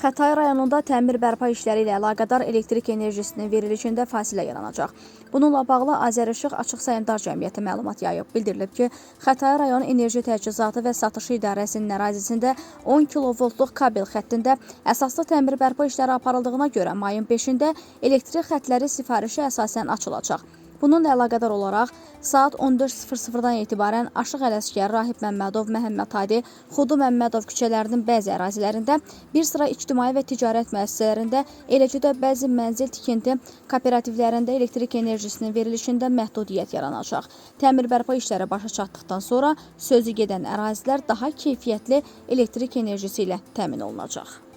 Xətai rayonunda təmir bərpa işləri ilə əlaqədar elektrik enerjisinin verilişində fasilə yaranacaq. Bununla bağlı Azərişıq Açıq Səhmdar Cəmiyyəti məlumat yayıb. Bildirilib ki, Xətai rayon Enerji Təchizatı və Satışı İdarəsinin ərazisində 10 kV-luq kabel xəttində əsaslı təmir bərpa işləri aparıldığına görə mayın 5-də elektrik xətləri sifarişə əsasən açılacaq. Bununla əlaqədar olaraq saat 14:00-dan etibarən Aşıq Ələsgər, Rahib Məmmədov, Məhəmməd Hadi, Xudu Məmmədov küçələrinin bəzi ərazilərində, bir sıra ictimai və ticarət müəssisələrində, eləcə də bəzi mənzil tikinti kooperativlərində elektrik enerjisinin verilişində məhdudiyyət yaranacaq. Təmir bərpa işləri başa çatdıqdan sonra sözü gedən ərazilər daha keyfiyyətli elektrik enerjisi ilə təmin olunacaq.